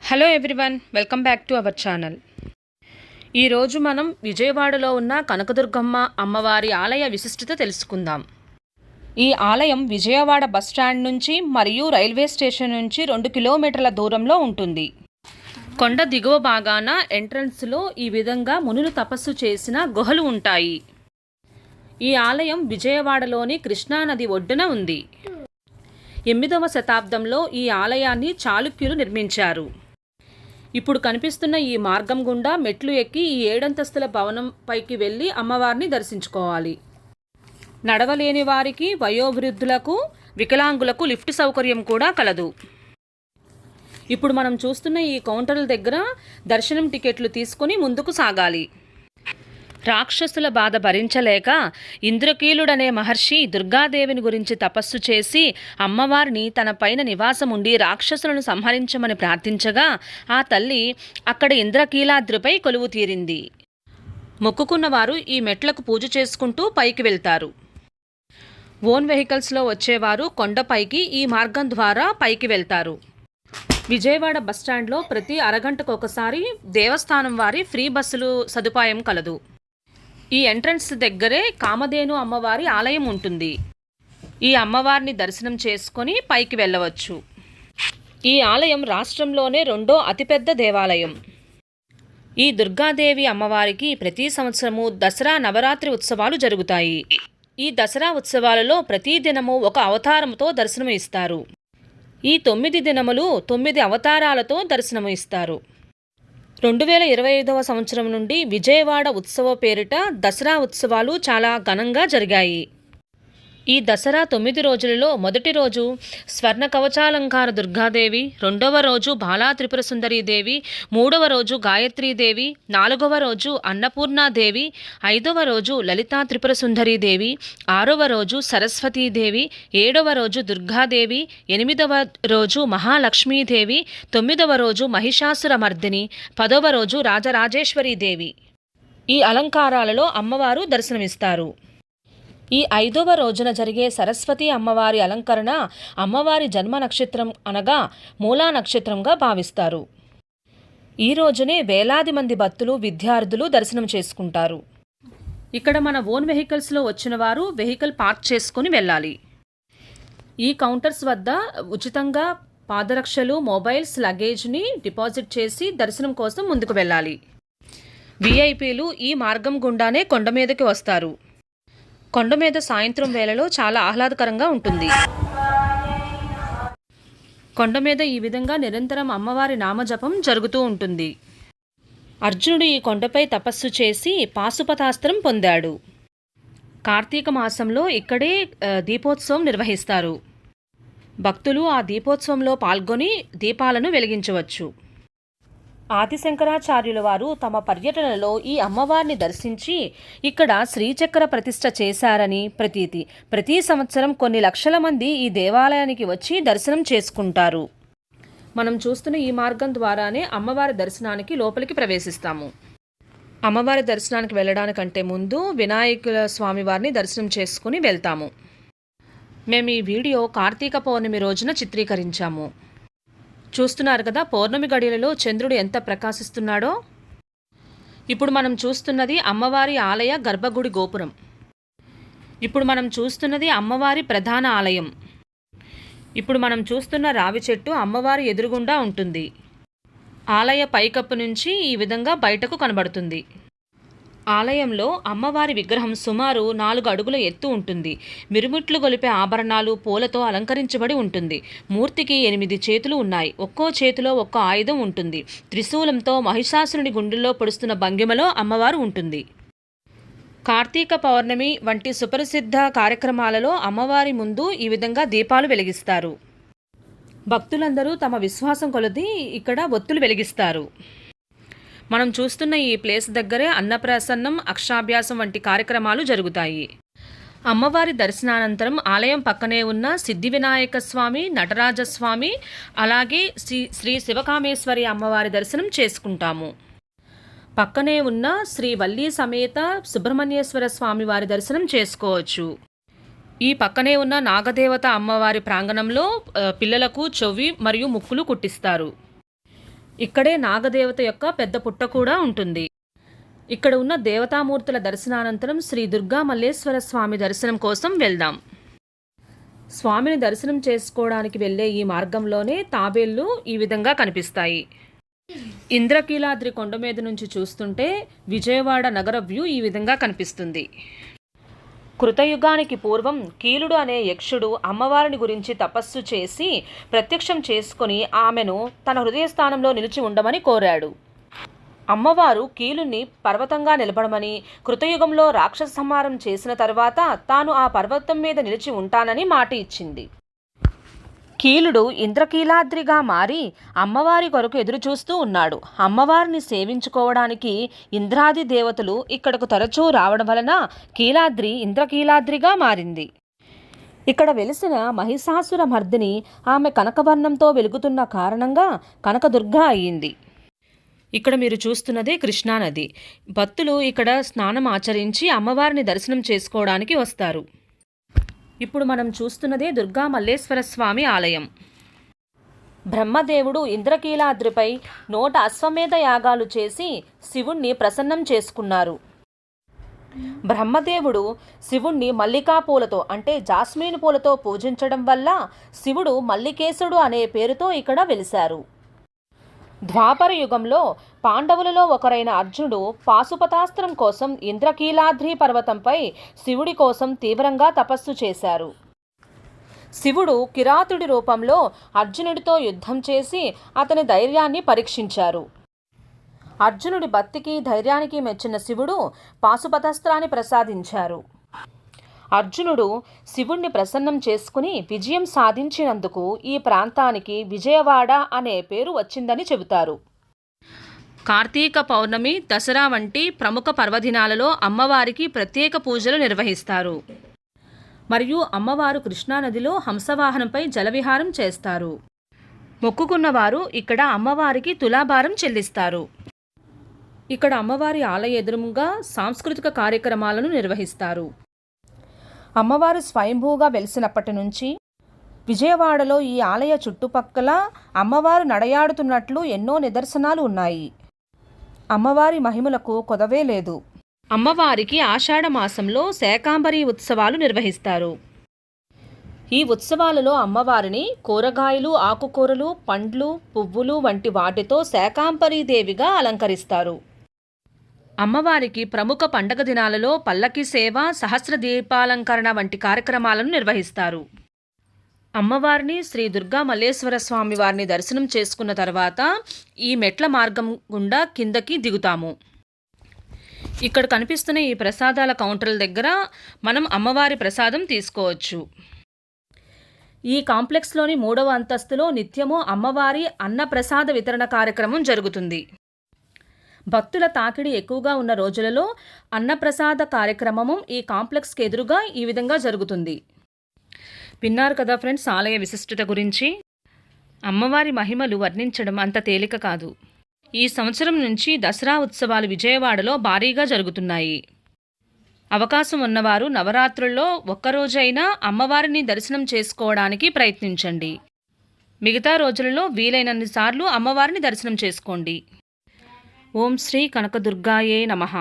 Hello everyone, welcome back to our channel. ఈరోజు మనం విజయవాడలో ఉన్న కనకదుర్గమ్మ అమ్మవారి ఆలయ విశిష్టత తెలుసుకుందాం. ఈ ఆలయం విజయవాడ బస్టాండ్ నుంచి మరియు రైల్వే స్టేషన్ నుంచి 2 కిలోమీటర్ల దూరంలో ఉంటుంది. కొండ దిగువ భాగాన ఎంట్రన్స్లో ఈ విధంగా మునులు తపస్సు చేసిన గుహలు ఉంటాయి. ఈ ఆలయం విజయవాడలోని కృష్ణానది ఒడ్డున ఉంది. 8వ శతాబ్దంలో ఈ ఆలయాన్ని చాళుక్యులు నిర్మించారు. ఇప్పుడు కనిపిస్తున్న ఈ మార్గం గుండా మెట్లు ఎక్కి ఈ 7 అంతస్తుల భవనం పైకి వెళ్ళి అమ్మవారిని దర్శించుకోవాలి. నడవలేని వారికి, వయోవృద్ధులకు, వికలాంగులకు లిఫ్ట్ సౌకర్యం కూడా కలదు. ఇప్పుడు మనం చూస్తున్న ఈ కౌంటర్ల దగ్గర దర్శనం టికెట్లు తీసుకొని ముందుకు సాగాలి. రాక్షసుల బాధ భరించలేక ఇంద్రకీలుడనే మహర్షి దుర్గాదేవిని గురించి తపస్సు చేసి అమ్మవారిని తన పైన నివాసముండి రాక్షసులను సంహరించమని ప్రార్థించగా ఆ తల్లి అక్కడ ఇంద్రకీలాద్రిపై కొలువు తీరింది. మొక్కుకున్నవారు ఈ మెట్లకు పూజ చేసుకుంటూ పైకి వెళ్తారు. ఓన్ వెహికల్స్లో వచ్చేవారు కొండపైకి ఈ మార్గం ద్వారా పైకి వెళ్తారు. విజయవాడ బస్టాండ్లో ప్రతి అరగంటకు ఒకసారి దేవస్థానం వారి ఫ్రీ బస్సులు సదుపాయం కలదు. ఈ ఎంట్రన్స్ దగ్గరే కామధేను అమ్మవారి ఆలయం ఉంటుంది. ఈ అమ్మవారిని దర్శనం చేసుకొని పైకి వెళ్ళవచ్చు. ఈ ఆలయం రాష్ట్రంలోనే 2వ అతిపెద్ద దేవాలయం. ఈ దుర్గాదేవి అమ్మవారికి ప్రతి సంవత్సరము దసరా నవరాత్రి ఉత్సవాలు జరుగుతాయి. ఈ దసరా ఉత్సవాలలో ప్రతి దినము ఒక అవతారంతో దర్శనం ఇస్తారు. ఈ 9 దినములు 9 అవతారాలతో దర్శనము ఇస్తారు. 2025వ సంవత్సరం నుండి విజయవాడ ఉత్సవ పేరిట దసరా ఉత్సవాలు చాలా ఘనంగా జరిగాయి. ఈ దసరా 9 రోజులలో మొదటి రోజు స్వర్ణ కవచాలంకార దుర్గాదేవి, 2వ రోజు బాలా త్రిపుర సుందరీదేవి, 3వ రోజు గాయత్రీదేవి, 4వ రోజు అన్నపూర్ణాదేవి, 5వ రోజు లలితా త్రిపుర సుందరీదేవి, 6వ రోజు సరస్వతీదేవి, 7వ రోజు దుర్గాదేవి, 8వ రోజు మహాలక్ష్మీదేవి, 9వ రోజు మహిషాసురమర్దిని, 10వ రోజు రాజరాజేశ్వరీదేవి. ఈ అలంకారాలలో అమ్మవారు దర్శనమిస్తారు. ఈ 5వ రోజున జరిగే సరస్వతి అమ్మవారి అలంకరణ అమ్మవారి జన్మ నక్షత్రం అనగా మూలా నక్షత్రంగా భావిస్తారు. ఈ రోజునే వేలాది మంది భక్తులు, విద్యార్థులు దర్శనం చేసుకుంటారు. ఇక్కడ మన ఓన్ వెహికల్స్లో వచ్చిన వారు వెహికల్ పార్క్ చేసుకుని వెళ్ళాలి. ఈ కౌంటర్స్ వద్ద ఉచితంగా పాదరక్షలు, మొబైల్స్, లగేజ్ని డిపాజిట్ చేసి దర్శనం కోసం ముందుకు వెళ్ళాలి. విఐపీలు ఈ మార్గం గుండానే కొండ మీదకి వస్తారు. కొండ మీద సాయంత్రం వేళలో చాలా ఆహ్లాదకరంగా ఉంటుంది. కొండ మీద ఈ విధంగా నిరంతరం అమ్మవారి నామజపం జరుగుతూ ఉంటుంది. అర్జునుడు ఈ కొండపై తపస్సు చేసి పాశుపతాస్త్రం పొందాడు. కార్తీక మాసంలో ఇక్కడే దీపోత్సవం నిర్వహిస్తారు. భక్తులు ఆ దీపోత్సవంలో పాల్గొని దీపాలను వెలిగించవచ్చు. ఆదిశంకరాచార్యుల వారు తమ పర్యటనలో ఈ అమ్మవారిని దర్శించి ఇక్కడ శ్రీచక్ర ప్రతిష్ఠ చేశారని ప్రతీతి. ప్రతి సంవత్సరం కొన్ని లక్షల మంది ఈ దేవాలయానికి వచ్చి దర్శనం చేసుకుంటారు. మనం చూస్తున్న ఈ మార్గం ద్వారానే అమ్మవారి దర్శనానికి లోపలికి ప్రవేశిస్తాము. అమ్మవారి దర్శనానికి వెళ్ళడానికంటే ముందు వినాయకుల స్వామి వారిని దర్శనం చేసుకుని వెళ్తాము. మేము ఈ వీడియో కార్తీక పౌర్ణమి రోజున చిత్రీకరించాము. చూస్తున్నారు కదా, పౌర్ణమి గడియలలో చంద్రుడు ఎంత ప్రకాశిస్తున్నాడో. ఇప్పుడు మనం చూస్తున్నది అమ్మవారి ఆలయ గర్భగుడి గోపురం. ఇప్పుడు మనం చూస్తున్నది అమ్మవారి ప్రధాన ఆలయం. ఇప్పుడు మనం చూస్తున్న రావి చెట్టు అమ్మవారి ఎదురుగుండా ఉంటుంది. ఆలయ పైకప్పు నుంచి ఈ విధంగా బయటకు కనబడుతుంది. ఆలయంలో అమ్మవారి విగ్రహం సుమారు 4 అడుగుల ఎత్తు ఉంటుంది. మిరుమిట్లు గొలిపే ఆభరణాలు, పూలతో అలంకరించబడి ఉంటుంది. మూర్తికి 8 చేతులు ఉన్నాయి. ఒక్కో చేతిలో ఒక్కో ఆయుధం ఉంటుంది. త్రిశూలంతో మహిషాసురుని గుండెల్లో పొడుస్తున్న భంగిమలో అమ్మవారు ఉంటుంది. కార్తీక పౌర్ణమి వంటి సుప్రసిద్ధ కార్యక్రమాలలో అమ్మవారి ముందు ఈ విధంగా దీపాలు వెలిగిస్తారు. భక్తులందరూ తమ విశ్వాసం కొలది ఇక్కడ ఒత్తులు వెలిగిస్తారు. మనం చూస్తున్న ఈ ప్లేస్ దగ్గరే అన్నప్రాసన్నం, అక్షాభ్యాసం వంటి కార్యక్రమాలు జరుగుతాయి. అమ్మవారి దర్శనానంతరం ఆలయం పక్కనే ఉన్న సిద్ధి వినాయక స్వామి, నటరాజస్వామి, అలాగే శ్రీ శివకామేశ్వరి అమ్మవారి దర్శనం చేసుకుంటాము. పక్కనే ఉన్న శ్రీ వల్లి సమేత సుబ్రహ్మణ్యేశ్వర స్వామి వారి దర్శనం చేసుకోవచ్చు. ఈ పక్కనే ఉన్న నాగదేవత అమ్మవారి ప్రాంగణంలో పిల్లలకు చెవి మరియు ముక్కులు కుట్టిస్తారు. ఇక్కడే నాగదేవత యొక్క పెద్ద పుట్ట కూడా ఉంటుంది. ఇక్కడ ఉన్న దేవతామూర్తుల దర్శనానంతరం శ్రీ దుర్గా మల్లేశ్వర స్వామి దర్శనం కోసం వెళ్దాం. స్వామిని దర్శనం చేసుకోవడానికి వెళ్ళే ఈ మార్గంలోనే తాబేళ్లు ఈ విధంగా కనిపిస్తాయి. ఇంద్రకీలాద్రి కొండ మీద నుంచి చూస్తుంటే విజయవాడ నగర వ్యూ ఈ విధంగా కనిపిస్తుంది. కృతయుగానికి పూర్వం కీలుడు అనే యక్షుడు అమ్మవారిని గురించి తపస్సు చేసి ప్రత్యక్షం చేసుకుని ఆమెను తన హృదయస్థానంలో నిలిచి ఉండమని కోరాడు. అమ్మవారు కీలుని పర్వతంగా నిలబడమని, కృతయుగంలో రాక్షస సంహారం చేసిన తర్వాత తాను ఆ పర్వతం మీద నిలిచి ఉంటానని మాట ఇచ్చింది. కీలుడు ఇంద్రకీలాద్రిగా మారి అమ్మవారి కొరకు ఎదురుచూస్తూ ఉన్నాడు. అమ్మవారిని సేవించుకోవడానికి ఇంద్రాది దేవతలు ఇక్కడకు తరచూ రావడం వలన కీలాద్రి ఇంద్రకీలాద్రిగా మారింది. ఇక్కడ వెలిసిన మహిషాసుర మర్దిని ఆమె కనకవర్ణంతో వెలుగుతున్న కారణంగా కనకదుర్గ అయ్యింది. ఇక్కడ మీరు చూస్తున్నదే కృష్ణానది. భక్తులు ఇక్కడ స్నానం ఆచరించి అమ్మవారిని దర్శనం చేసుకోవడానికి వస్తారు. ఇప్పుడు మనం చూస్తున్నదే దుర్గా మల్లేశ్వర స్వామి ఆలయం. బ్రహ్మదేవుడు ఇంద్రకీలాద్రిపై 100 అశ్వమేధ యాగాలు చేసి శివుణ్ణి ప్రసన్నం చేసుకున్నారు. బ్రహ్మదేవుడు శివుణ్ణి మల్లికా పూలతో అంటే జాస్మిన్ పూలతో పూజించడం వల్ల శివుడు మల్లికేశుడు అనే పేరుతో ఇక్కడ వెలిశారు. ద్వాపర యుగంలో పాండవులలో ఒకరైన అర్జునుడు పాశుపతాస్త్రం కోసం ఇంద్రకీలాద్రి పర్వతంపై శివుడి కోసం తీవ్రంగా తపస్సు చేశారు. శివుడు కిరాతుడి రూపంలో అర్జునుడితో యుద్ధం చేసి అతని ధైర్యాన్ని పరీక్షించారు. అర్జునుడి భక్తికి ధైర్యానికి మెచ్చిన శివుడు పాశుపతాస్త్రాన్ని ప్రసాదించారు. అర్జునుడు శివుణ్ణి ప్రసన్నం చేసుకుని విజయం సాధించినందుకు ఈ ప్రాంతానికి విజయవాడ అనే పేరు వచ్చిందని చెబుతారు. కార్తీక పౌర్ణమి, దసరా వంటి ప్రముఖ పర్వదినాలలో అమ్మవారికి ప్రత్యేక పూజలు నిర్వహిస్తారు. మరియు అమ్మవారు కృష్ణానదిలో హంసవాహనంపై జలవిహారం చేస్తారు. మొక్కుకున్నవారు ఇక్కడ అమ్మవారికి తులాభారం చెల్లిస్తారు. ఇక్కడ అమ్మవారి ఆలయ ఎదురుగా సాంస్కృతిక కార్యక్రమాలను నిర్వహిస్తారు. అమ్మవారు స్వయంభూగా వెలిసినప్పటి నుంచి విజయవాడలో ఈ ఆలయ చుట్టుపక్కల అమ్మవారు నడయాడుతున్నట్లు ఎన్నో నిదర్శనాలు ఉన్నాయి. అమ్మవారి మహిమలకు కొదవే లేదు. అమ్మవారికి ఆషాఢ మాసంలో శాకాంబరి ఉత్సవాలు నిర్వహిస్తారు. ఈ ఉత్సవాలలో అమ్మవారిని కూరగాయలు, ఆకుకూరలు, పండ్లు, పువ్వులు వంటి వాటితో శాకాంబరీదేవిగా అలంకరిస్తారు. అమ్మవారికి ప్రముఖ పండగ దినాలలో పల్లకి సేవ, సహస్ర దీపాలంకరణ వంటి కార్యక్రమాలను నిర్వహిస్తారు. అమ్మవారిని శ్రీ దుర్గా మల్లేశ్వర స్వామి వారిని దర్శనం చేసుకున్న తర్వాత ఈ మెట్ల మార్గం గుండా కిందకి దిగుతాము. ఇక్కడ కనిపిస్తున్న ఈ ప్రసాదాల కౌంటర్ల దగ్గర మనం అమ్మవారి ప్రసాదం తీసుకోవచ్చు. ఈ కాంప్లెక్స్లోని 3వ అంతస్తులో నిత్యము అమ్మవారి అన్నప్రసాద వితరణ కార్యక్రమం జరుగుతుంది. భక్తుల తాకిడి ఎక్కువగా ఉన్న రోజులలో అన్నప్రసాద కార్యక్రమము ఈ కాంప్లెక్స్కి ఎదురుగా ఈ విధంగా జరుగుతుంది. విన్నారు కదా ఫ్రెండ్స్ ఆలయ విశిష్టత గురించి. అమ్మవారి మహిమలు వర్ణించడం అంత తేలిక కాదు. ఈ సంవత్సరం నుంచి దసరా ఉత్సవాలు విజయవాడలో భారీగా జరుగుతున్నాయి. అవకాశం ఉన్నవారు నవరాత్రుల్లో ఒక్కరోజైనా అమ్మవారిని దర్శనం చేసుకోవడానికి ప్రయత్నించండి. మిగతా రోజులలో వీలైనన్ని సార్లు అమ్మవారిని దర్శనం చేసుకోండి. ఓం శ్రీ కనకదుర్గాయే నమః.